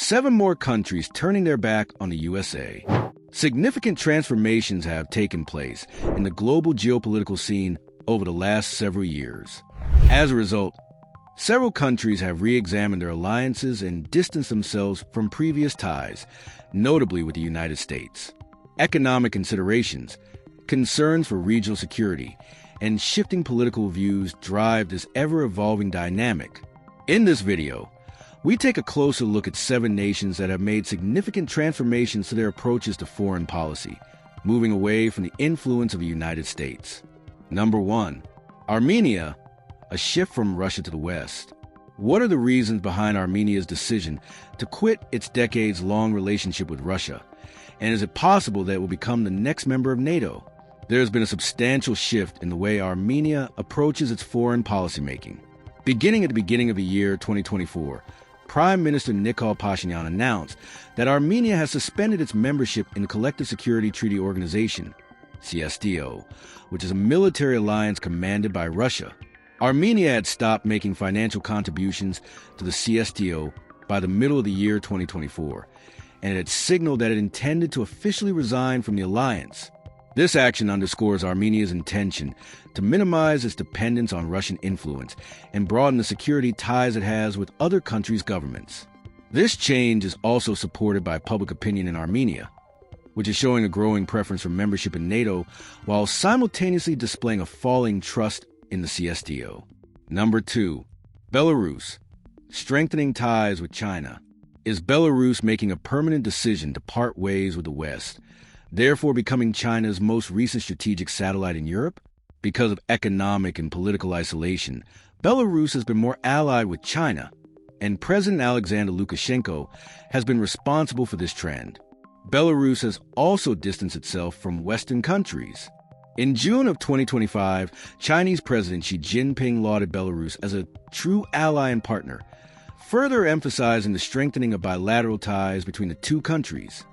7 more countries turning their back on the USA. Significant transformations have taken place in the global geopolitical scene over the last several years. As a result, several countries have re-examined their alliances and distanced themselves from previous ties, notably with the United States. Economic considerations, concerns for regional security, and shifting political views drive this ever-evolving dynamic. In this video, we take a closer look at 7 nations that have made significant transformations to their approaches to foreign policy, moving away from the influence of the United States. Number 1. Armenia, a shift from Russia to the West. What are the reasons behind Armenia's decision to quit its decades-long relationship with Russia? And is it possible that it will become the next member of NATO? There has been a substantial shift in the way Armenia approaches its foreign policymaking. Beginning at the beginning of the year 2024, Prime Minister Nikol Pashinyan announced that Armenia has suspended its membership in the Collective Security Treaty Organization, CSTO, which is a military alliance commanded by Russia. Armenia had stopped making financial contributions to the CSTO by the middle of the year 2024, and it had signaled that it intended to officially resign from the alliance. This action underscores Armenia's intention to minimize its dependence on Russian influence and broaden the security ties it has with other countries' governments. This change is also supported by public opinion in Armenia, which is showing a growing preference for membership in NATO while simultaneously displaying a falling trust in the CSTO. Number 2. Belarus, strengthening ties with China. Is Belarus making a permanent decision to part ways with the West, therefore becoming China's most recent strategic satellite in Europe? Because of economic and political isolation, Belarus has been more allied with China, and President Alexander Lukashenko has been responsible for this trend. Belarus has also distanced itself from Western countries. In June of 2025, Chinese President Xi Jinping lauded Belarus as a true ally and partner, further emphasizing the strengthening of bilateral ties between the two countries.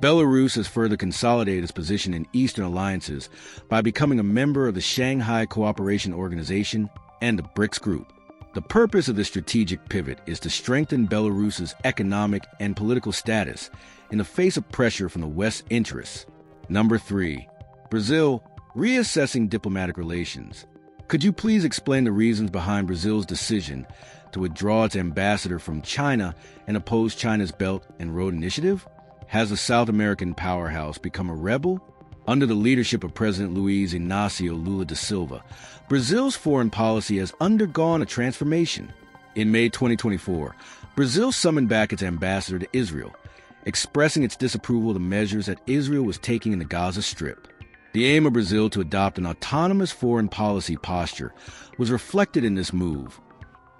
Belarus has further consolidated its position in Eastern alliances by becoming a member of the Shanghai Cooperation Organization and the BRICS Group. The purpose of this strategic pivot is to strengthen Belarus's economic and political status in the face of pressure from the West's interests. Number 3. Brazil, reassessing diplomatic relations. Could you please explain the reasons behind Brazil's decision to withdraw its ambassador from China and oppose China's Belt and Road Initiative? Has the South American powerhouse become a rebel? Under the leadership of President Luiz Inácio Lula da Silva, Brazil's foreign policy has undergone a transformation. In May 2024, Brazil summoned back its ambassador to Israel, expressing its disapproval of the measures that Israel was taking in the Gaza Strip. The aim of Brazil to adopt an autonomous foreign policy posture was reflected in this move,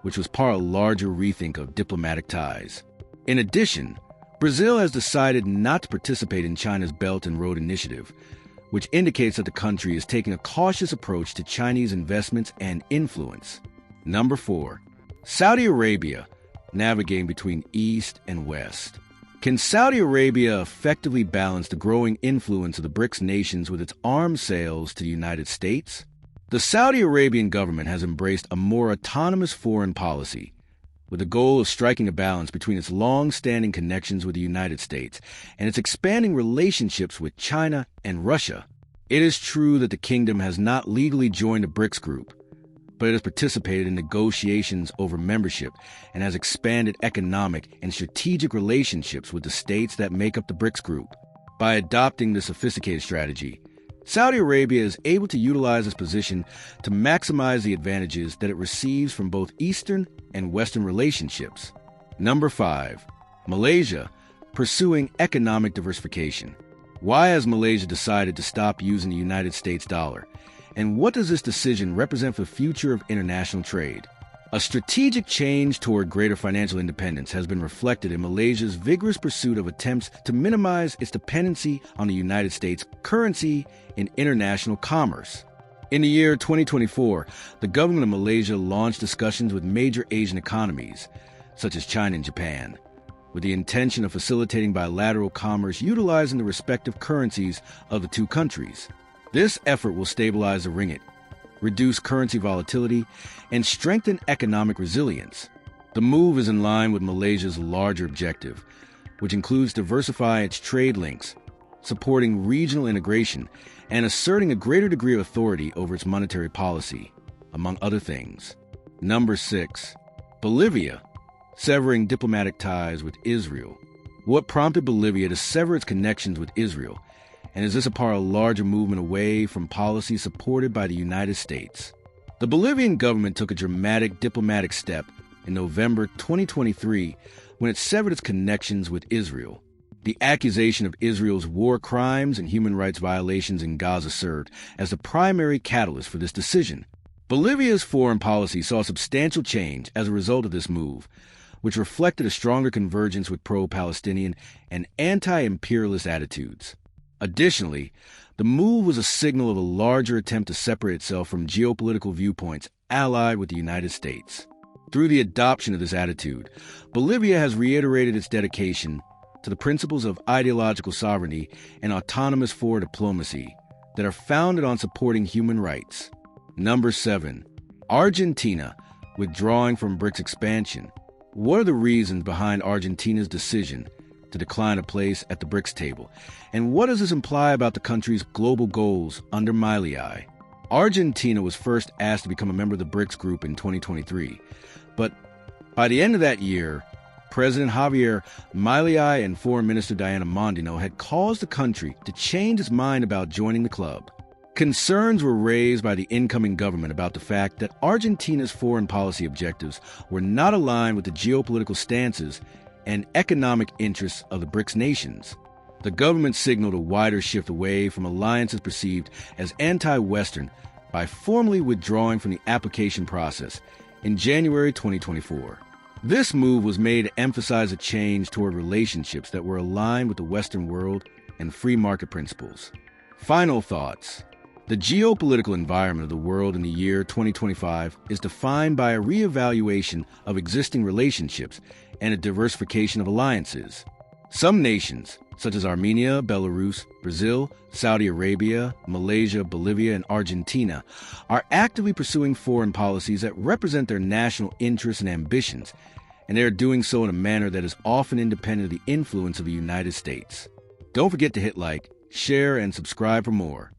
which was part of a larger rethink of diplomatic ties. In addition, Brazil has decided not to participate in China's Belt and Road Initiative, which indicates that the country is taking a cautious approach to Chinese investments and influence. Number 4. Saudi Arabia, navigating between East and West. Can Saudi Arabia effectively balance the growing influence of the BRICS nations with its arms sales to the United States? The Saudi Arabian government has embraced a more autonomous foreign policy, with the goal of striking a balance between its long-standing connections with the United States and its expanding relationships with China and Russia. It is true that the kingdom has not legally joined the BRICS group, but it has participated in negotiations over membership and has expanded economic and strategic relationships with the states that make up the BRICS group. By adopting this sophisticated strategy, Saudi Arabia is able to utilize its position to maximize the advantages that it receives from both Eastern and Western relationships. Number 5. Malaysia, pursuing economic diversification. Why has Malaysia decided to stop using the United States dollar? And what does this decision represent for the future of international trade? A strategic change toward greater financial independence has been reflected in Malaysia's vigorous pursuit of attempts to minimize its dependency on the United States currency in international commerce. In the year 2024, the government of Malaysia launched discussions with major Asian economies, such as China and Japan, with the intention of facilitating bilateral commerce utilizing the respective currencies of the two countries. This effort will stabilize the ringgit, reduce currency volatility, and strengthen economic resilience. The move is in line with Malaysia's larger objective, which includes diversifying its trade links, supporting regional integration, and asserting a greater degree of authority over its monetary policy, among other things. Number 6. Bolivia, severing diplomatic ties with Israel. What prompted Bolivia to sever its connections with Israel? And is this a part of a larger movement away from policies supported by the United States? The Bolivian government took a dramatic diplomatic step in November 2023 when it severed its connections with Israel. The accusation of Israel's war crimes and human rights violations in Gaza served as the primary catalyst for this decision. Bolivia's foreign policy saw substantial change as a result of this move, which reflected a stronger convergence with pro-Palestinian and anti-imperialist attitudes. Additionally, the move was a signal of a larger attempt to separate itself from geopolitical viewpoints allied with the United States. Through the adoption of this attitude, Bolivia has reiterated its dedication to the principles of ideological sovereignty and autonomous foreign diplomacy that are founded on supporting human rights. Number 7. Argentina, withdrawing from BRICS expansion. What are the reasons behind Argentina's decision to decline a place at the BRICS table? And what does this imply about the country's global goals under Milei? Argentina was first asked to become a member of the BRICS group in 2023, but by the end of that year, President Javier Milei and Foreign Minister Diana Mondino had caused the country to change its mind about joining the club. Concerns were raised by the incoming government about the fact that Argentina's foreign policy objectives were not aligned with the geopolitical stances and economic interests of the BRICS nations. The government signaled a wider shift away from alliances perceived as anti-Western by formally withdrawing from the application process in January 2024. This move was made to emphasize a change toward relationships that were aligned with the Western world and free market principles. Final thoughts. The geopolitical environment of the world in the year 2025 is defined by a reevaluation of existing relationships and a diversification of alliances. Some nations, such as Armenia, Belarus, Brazil, Saudi Arabia, Malaysia, Bolivia, and Argentina, are actively pursuing foreign policies that represent their national interests and ambitions, and they are doing so in a manner that is often independent of the influence of the United States. Don't forget to hit like, share, and subscribe for more.